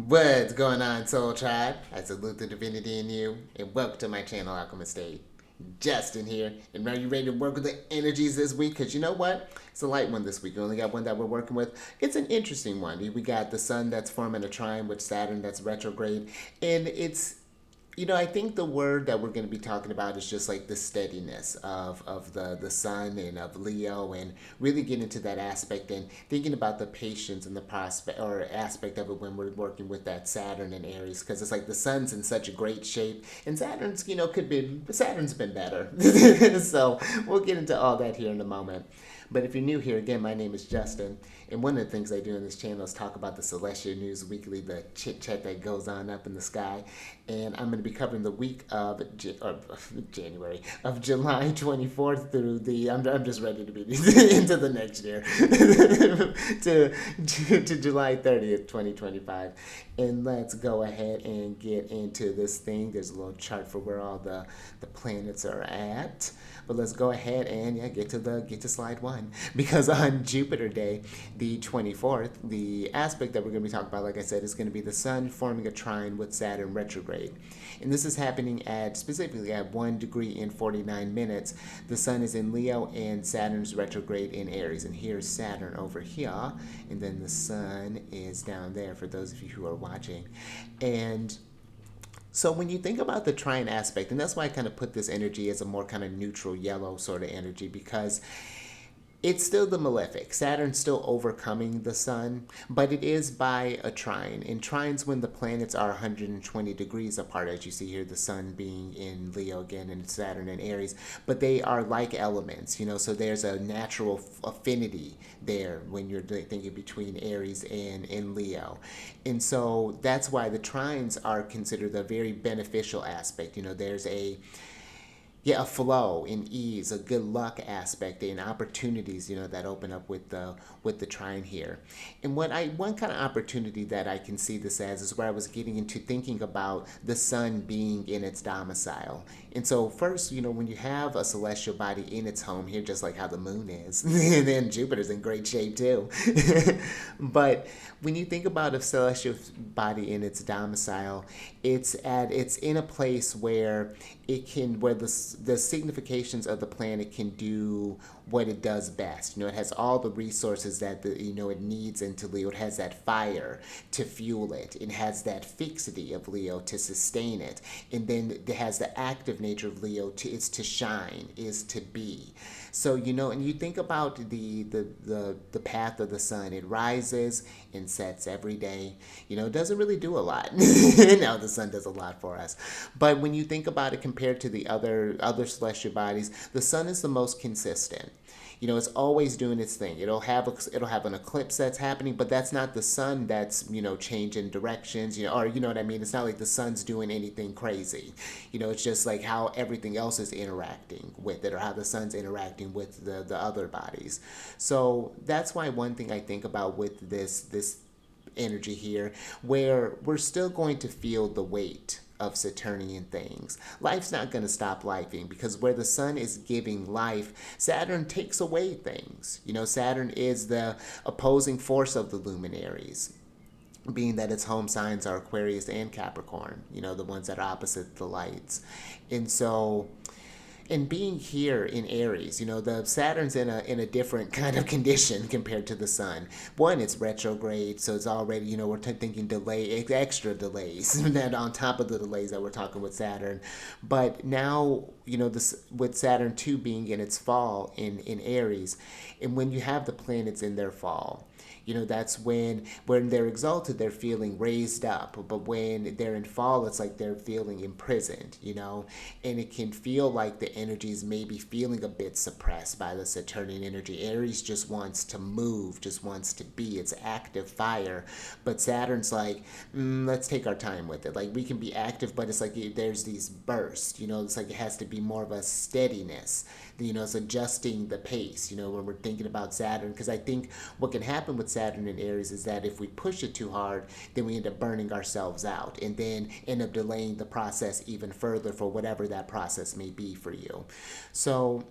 What's going on, Soul Tribe? I salute the divinity in you, and welcome to my channel, Alchemist. Justin here, and are you ready to work with the energies this week? Because you know what? It's a light one this week. We only got one that we're working with. It's an interesting one. We got the sun that's forming a trine with Saturn that's retrograde, and I think the word that we're going to be talking about is just like the steadiness of the sun and of Leo, and really get into that aspect and thinking about the patience and the prospect or aspect of it when we're working with that Saturn and Aries, because it's like the sun's in such a great shape, and Saturn's been better. So we'll get into all that here in a moment. But if you're new here, again, my name is Justin, and one of the things I do on this channel is talk about the celestial news weekly, the chit chat that goes on up in the sky. And I'm going to be covering the week of January, of July 24th through I'm just ready to be into the next year, to July 30th, 2025. And let's go ahead and get into this thing. There's a little chart for where all the planets are at. But let's go ahead and get to slide one, because on Jupiter Day, the 24th, the aspect that we're going to be talking about, like I said, is going to be the Sun forming a trine with Saturn retrograde, and this is happening at specifically at 1 degree and 49 minutes. The Sun is in Leo and Saturn's retrograde in Aries, and here's Saturn over here, and then the Sun is down there for those of you who are watching, and so when you think about the trine aspect, and that's why I kind of put this energy as a more kind of neutral yellow sort of energy, because it's still the malefic. Saturn's still overcoming the sun, but it is by a trine. And trines when the planets are 120 degrees apart, as you see here, the sun being in Leo again and Saturn in Aries. But they are like elements, so there's a natural affinity there when you're thinking between Aries and Leo. And so that's why the trines are considered a very beneficial aspect. There's a flow and ease, a good luck aspect, and opportunities, that open up with the trine here. And one kind of opportunity that I can see this as is where I was getting into thinking about the sun being in its domicile. And so first, when you have a celestial body in its home here, just like how the moon is, and then Jupiter's in great shape too. But when you think about a celestial body in its domicile, it's in a place where the significations of the planet can do what it does best. It has all the resources that it needs into Leo. It has that fire to fuel it. It has that fixity of Leo to sustain it, and then it has the active nature of Leo is to shine, is to be. So and you think about the path of the sun. It rises and sets every day. It doesn't really do a lot. Now the sun does a lot for us, but when you think about it compared to the other celestial bodies, the sun is the most consistent. It's always doing its thing. It'll have an eclipse that's happening, but that's not the sun that's changing directions. Or what I mean. It's not like the sun's doing anything crazy. It's just like how everything else is interacting with it, or how the sun's interacting with the other bodies. So that's why one thing I think about with this energy here, where we're still going to feel the weight of Saturnian things. Life's not going to stop lifing, because where the sun is giving life, Saturn takes away things. Saturn is the opposing force of the luminaries, being that its home signs are Aquarius and Capricorn, the ones that are opposite the lights. And so, and being here in Aries, the Saturn's in a different kind of condition compared to the Sun. One, it's retrograde, so it's already, we're thinking extra delays, that on top of the delays that we're talking with Saturn. But now, this with Saturn too being in its fall in Aries, and when you have the planets in their fall, that's when they're exalted, they're feeling raised up. But when they're in fall, it's like they're feeling imprisoned, and it can feel like the energies may be feeling a bit suppressed by the Saturnian energy. Aries just wants to move, just wants to be. It's active fire. But Saturn's like, let's take our time with it. Like, we can be active, but it's like there's these bursts, it's like it has to be more of a steadiness. It's adjusting the pace, when we're thinking about Saturn. Because I think what can happen with Saturn in Aries is that if we push it too hard, then we end up burning ourselves out, and then end up delaying the process even further for whatever that process may be for you. So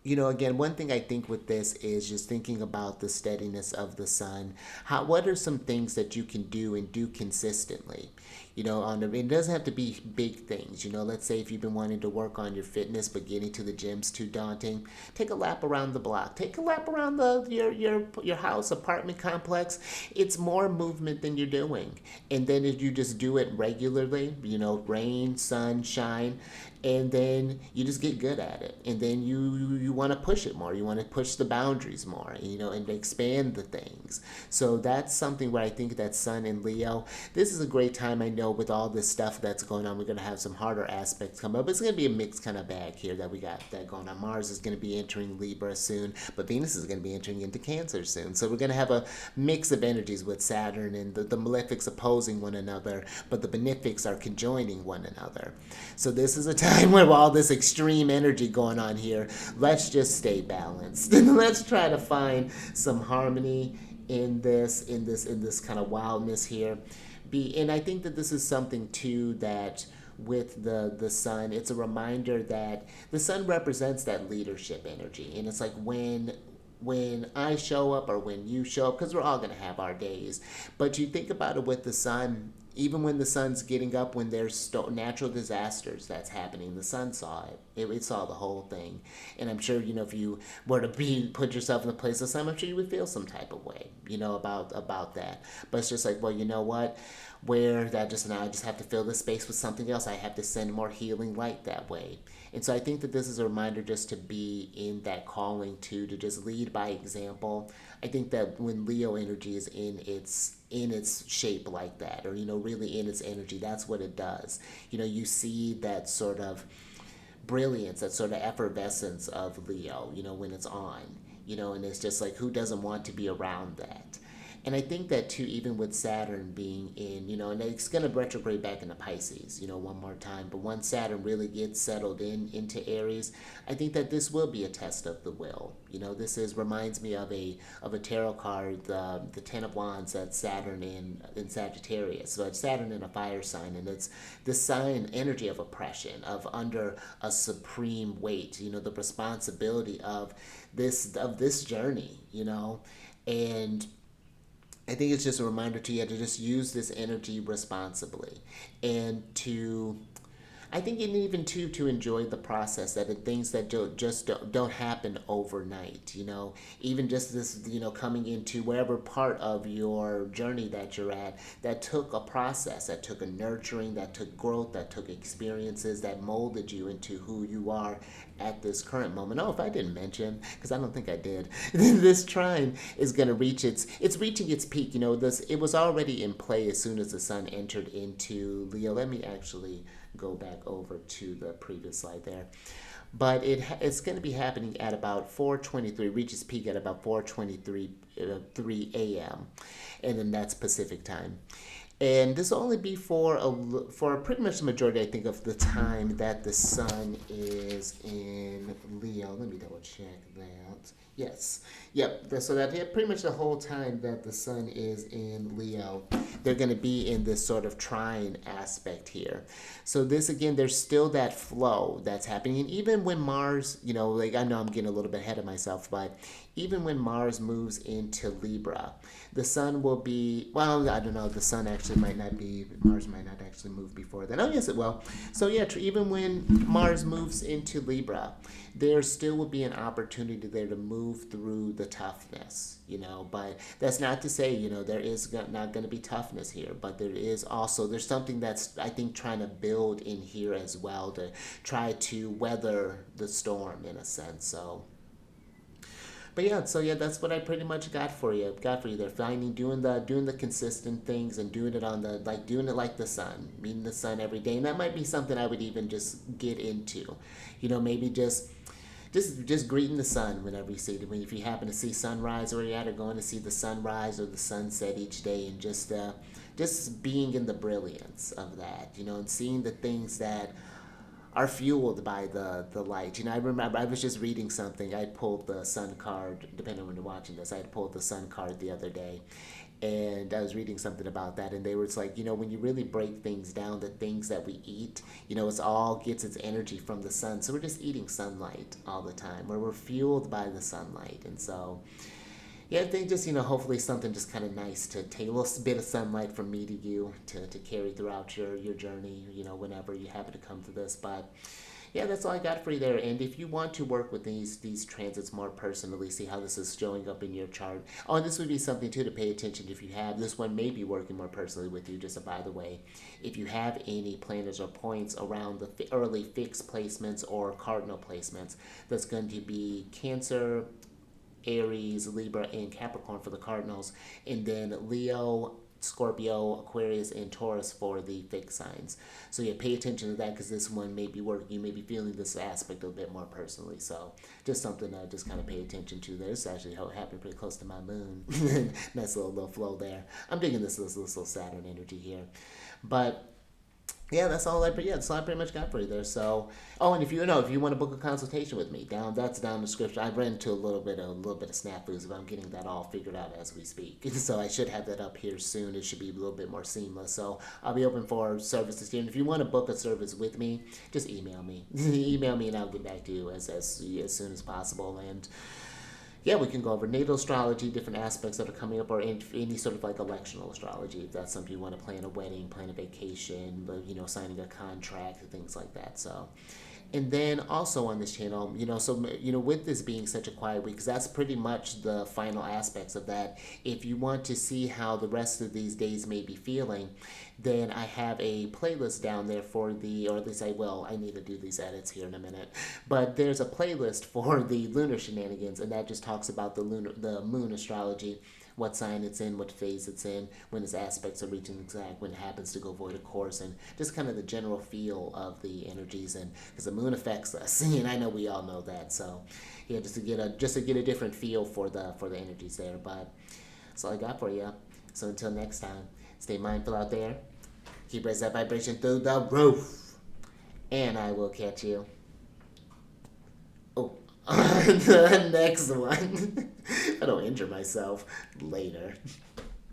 Again, one thing I think with this is just thinking about the steadiness of the sun. What are some things that you can do and do consistently? It doesn't have to be big things. Let's say if you've been wanting to work on your fitness, but getting to the gym's too daunting, take a lap around the block. Take a lap around your house, apartment complex. It's more movement than you're doing. And then if you just do it regularly, rain, sun, shine, and then you just get good at it, and then you want to push it more, you want to push the boundaries more, and expand the things. So that's something where I think that sun in Leo, this is a great time. I know with all this stuff that's going on, we're going to have some harder aspects come up. It's going to be a mixed kind of bag here that we got that going on. Mars is going to be entering Libra soon, but Venus is going to be entering into Cancer soon, so we're going to have a mix of energies with Saturn and the malefics opposing one another, but the benefics are conjoining one another. So this is a time with all this extreme energy going on here. Let's just stay balanced and let's try to find some harmony in this kind of wildness here. And I think that this is something too that with the sun, it's a reminder that the sun represents that leadership energy, and it's like when I show up or when you show up, because we're all going to have our days. But you think about it with the sun, even when the sun's getting up, when there's natural disasters that's happening, the sun saw it. It saw the whole thing. And I'm sure, if you were to put yourself in the place of the sun, I'm sure you would feel some type of way, about that. But it's just like, well, you know what? Where that just now I just have to fill this space with something else. I have to send more healing light that way. And so I think that this is a reminder just to be in that calling to just lead by example. I think that when Leo energy is in its shape like that, or really in its energy, that's what it does. You see that sort of brilliance, that sort of effervescence of Leo, when it's on, and it's just like, who doesn't want to be around that? And I think that too, even with Saturn being in, and it's going to retrograde back into Pisces, one more time. But once Saturn really gets settled into Aries, I think that this will be a test of the will. This reminds me of a tarot card, the Ten of Wands, that's Saturn in Sagittarius. So it's Saturn in a fire sign, and it's the sign energy of oppression, of under a supreme weight. The responsibility of this journey. And I think it's just a reminder to you to just use this energy responsibly, and I think, and even to enjoy the process, that the things that don't happen overnight. Even just this, coming into wherever part of your journey that you're at, that took a process, that took a nurturing, that took growth, that took experiences, that molded you into who you are at this current moment. Oh, if I didn't mention, because I don't think I did, this trine is going to it's reaching its peak. It was already in play as soon as the sun entered into Leo. Let me actually go back over to the previous slide there. But it's going to be happening at about 4:23, reaches peak at about 4:23 3 a.m. and then that's Pacific time. And this will only be for pretty much the majority, I think, of the time that the sun is in Leo. Let me double check that. Yes. Yep. So that, yeah, pretty much the whole time that the sun is in Leo, they're going to be in this sort of trine aspect here. So this, again, there's still that flow that's happening. And even when Mars, like, I know I'm getting a little bit ahead of myself, but even when Mars moves into Libra, the sun will be, well, I don't know, the sun actually might not be, Mars might not actually move before then. Oh, yes, it will. So, yeah, even when Mars moves into Libra, there still will be an opportunity there to move through the toughness, but that's not to say, there is not going to be toughness here, but there's something that's, I think, trying to build in here as well to try to weather the storm in a sense. So, but yeah, so yeah, that's what I pretty much got for you. They're finding doing the consistent things and doing it doing it like the sun, meeting the sun every day, and that might be something I would even just get into, maybe just greeting the sun whenever you see it. If you happen to see sunrise where you're at, or going to see the sunrise or the sunset each day, and just being in the brilliance of that, and seeing the things that are fueled by the light. I remember I was just reading something. I pulled the sun card, depending on when you're watching this, I had pulled the sun card the other day. And I was reading something about that, and they were, it's like, when you really break things down, the things that we eat, it's all gets its energy from the sun. So we're just eating sunlight all the time, where we're fueled by the sunlight. And so, yeah, I think just, hopefully something just kind of nice to take a little bit of sunlight from me to you to carry throughout your journey, whenever you happen to come to this. But yeah, that's all I got for you there. And if you want to work with these transits more personally, see how this is showing up in your chart. Oh, and this would be something too to pay attention if you have. This one may be working more personally with you, just by the way. If you have any planets or points around the early fixed placements or cardinal placements, that's going to be Cancer, Aries, Libra, and Capricorn for the cardinals, and then Leo, Scorpio, Aquarius, and Taurus for the fixed signs. So yeah, pay attention to that, because this one may be working. You may be feeling this aspect a bit more personally. So just something to just kind of pay attention to. This actually happened pretty close to my moon. Nice little flow there. I'm digging this little Saturn energy here. But yeah, that's all I pretty much got for you there. So, oh, and if you want to book a consultation with me, that's down in the description. I've run into a little bit of snafus, but I'm getting that all figured out as we speak. So I should have that up here soon. It should be a little bit more seamless. So I'll be open for services here. And if you want to book a service with me, just email me. Email me, and I'll get back to you as soon as possible. And yeah, we can go over natal astrology, different aspects that are coming up, or any sort of like electional astrology, if that's something you want to plan a wedding, plan a vacation, signing a contract, things like that. So, and then also on this channel, with this being such a quiet week, because that's pretty much the final aspects of that. If you want to see how the rest of these days may be feeling, then I have a playlist down there for or at least I will. I need to do these edits here in a minute. But there's a playlist for the lunar shenanigans, and that just talks about the moon astrology, what sign it's in, what phase it's in, when its aspects are reaching exact, when it happens to go void of course, and just kind of the general feel of the energies. And because the moon affects us, and I know we all know that. So yeah, just to get a different feel for the energies there. But that's all I got for you. So until next time, stay mindful out there. Keep raising that vibration through the roof. And I will catch you on the next one. I don't injure myself later.